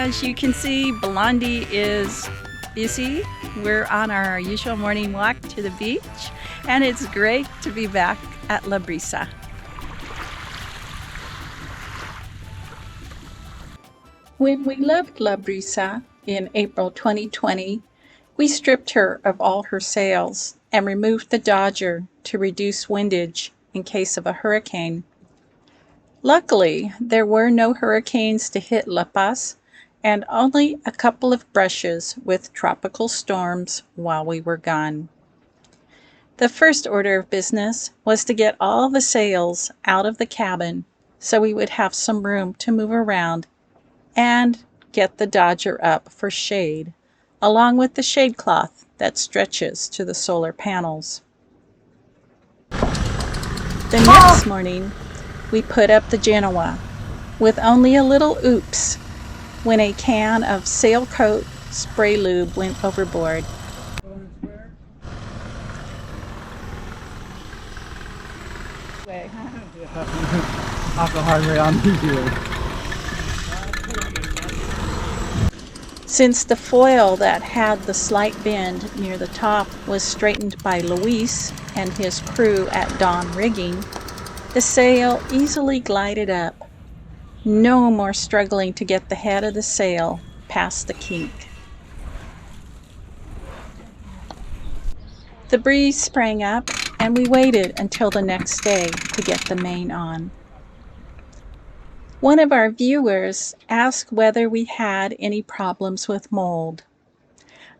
As you can see, Blondie is busy. We're on our usual morning walk to the beach, and it's great to be back at La Brisa. When we left La Brisa in April 2020, we stripped her of all her sails and removed the Dodger to reduce windage in case of a hurricane. Luckily, there were no hurricanes to hit La Paz and only a couple of brushes with tropical storms while we were gone. The first order of business was to get all the sails out of the cabin so we would have some room to move around and get the Dodger up for shade, along with the shade cloth that stretches to the solar panels. The next morning, we put up the genoa with only a little oops when a can of Sailcoat spray lube went overboard. Off the hard way on you. Since the foil that had the slight bend near the top was straightened by Luis and his crew at Dawn Rigging, the sail easily glided up. No more struggling to get the head of the sail past the kink. The breeze sprang up, and we waited until the next day to get the main on. One of our viewers asked whether we had any problems with mold.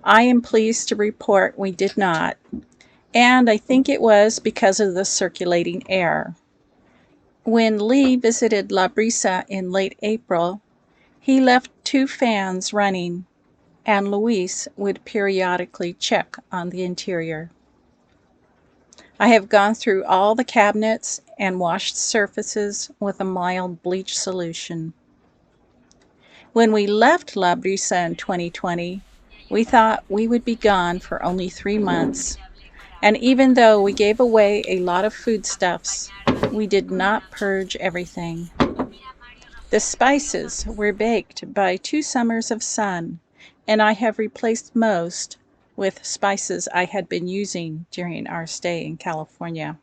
I am pleased to report we did not, and I think it was because of the circulating air. When Lee visited La Brisa in late April, he left 2 fans running, and Luis would periodically check on the interior. I have gone through all the cabinets and washed surfaces with a mild bleach solution. When we left La Brisa in 2020, we thought we would be gone for only 3 months, and even though we gave away a lot of foodstuffs, we did not purge everything. The spices were baked by 2 summers of sun, and I have replaced most with spices I had been using during our stay in California.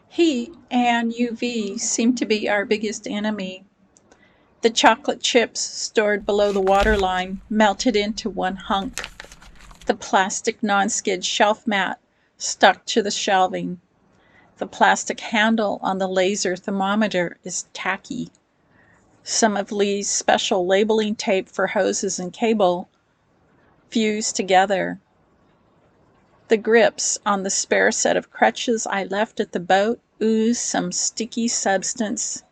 Heat and UV seem to be our biggest enemy. The chocolate chips stored below the waterline melted into one hunk. The plastic non-skid shelf mat stuck to the shelving. The plastic handle on the laser thermometer is tacky. Some of Lee's special labeling tape for hoses and cable fused together. The grips on the spare set of crutches I left at the boat oozed some sticky substance,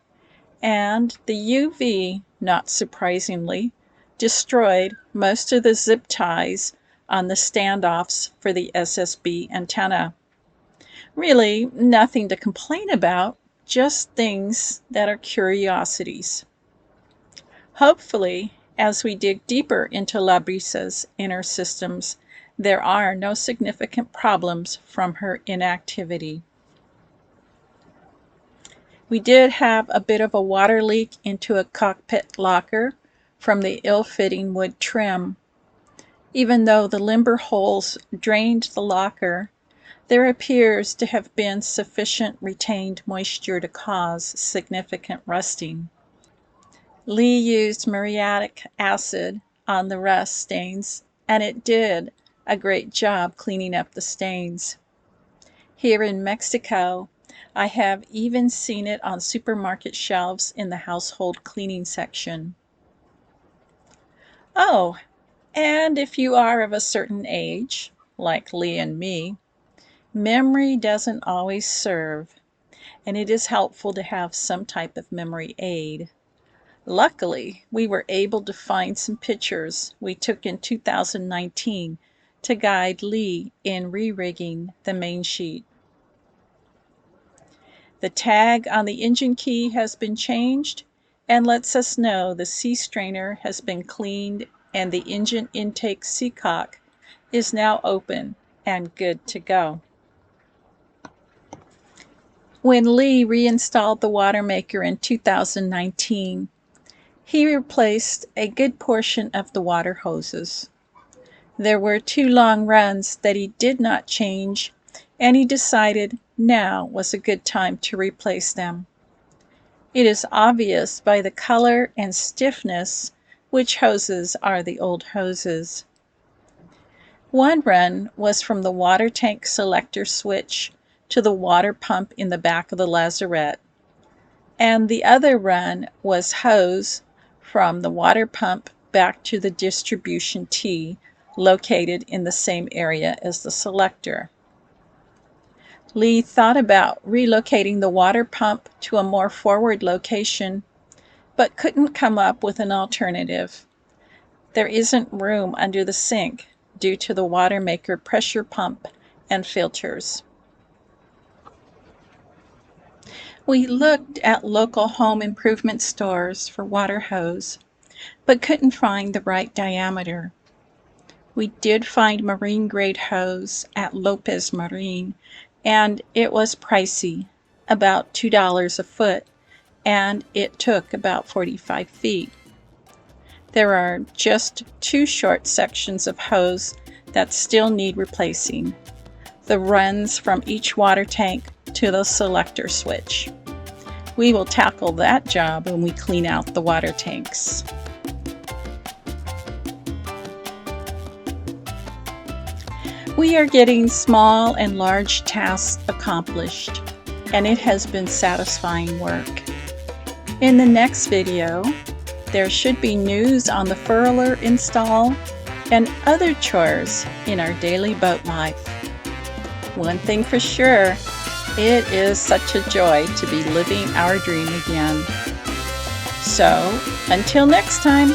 and the UV, not surprisingly, destroyed most of the zip ties on the standoffs for the SSB antenna. Really, nothing to complain about, just things that are curiosities. Hopefully, as we dig deeper into La Brisa's inner systems, there are no significant problems from her inactivity. We did have a bit of a water leak into a cockpit locker from the ill-fitting wood trim. Even though the limber holes drained the locker, there appears to have been sufficient retained moisture to cause significant rusting. Lee used muriatic acid on the rust stains, and it did a great job cleaning up the stains. Here in Mexico, I have even seen it on supermarket shelves in the household cleaning section. Oh, and if you are of a certain age, like Lee and me, memory doesn't always serve, and it is helpful to have some type of memory aid. Luckily, we were able to find some pictures we took in 2019 to guide Lee in re-rigging the main sheet. The tag on the engine key has been changed and lets us know the sea strainer has been cleaned and the engine intake seacock is now open and good to go. When Lee reinstalled the water maker in 2019, He replaced a good portion of the water hoses. There were 2 long runs that he did not change, and he decided now was a good time to replace them. It is obvious by the color and stiffness which hoses are the old hoses. One run was from the water tank selector switch to the water pump in the back of the lazarette, and the other run was hose from the water pump back to the distribution tee located in the same area as the selector. Lee thought about relocating the water pump to a more forward location, but couldn't come up with an alternative. There isn't room under the sink due to the water maker pressure pump and filters. We looked at local home improvement stores for water hose, but couldn't find the right diameter. We did find marine grade hose at Lopez Marine, and it was pricey, about $2 a foot, and it took about 45 feet. There are just 2 short sections of hose that still need replacing, the runs from each water tank to the selector switch. We will tackle that job when we clean out the water tanks. We are getting small and large tasks accomplished, and it has been satisfying work. In the next video, there should be news on the furler install and other chores in our daily boat life. One thing for sure, it is such a joy to be living our dream again. So, until next time.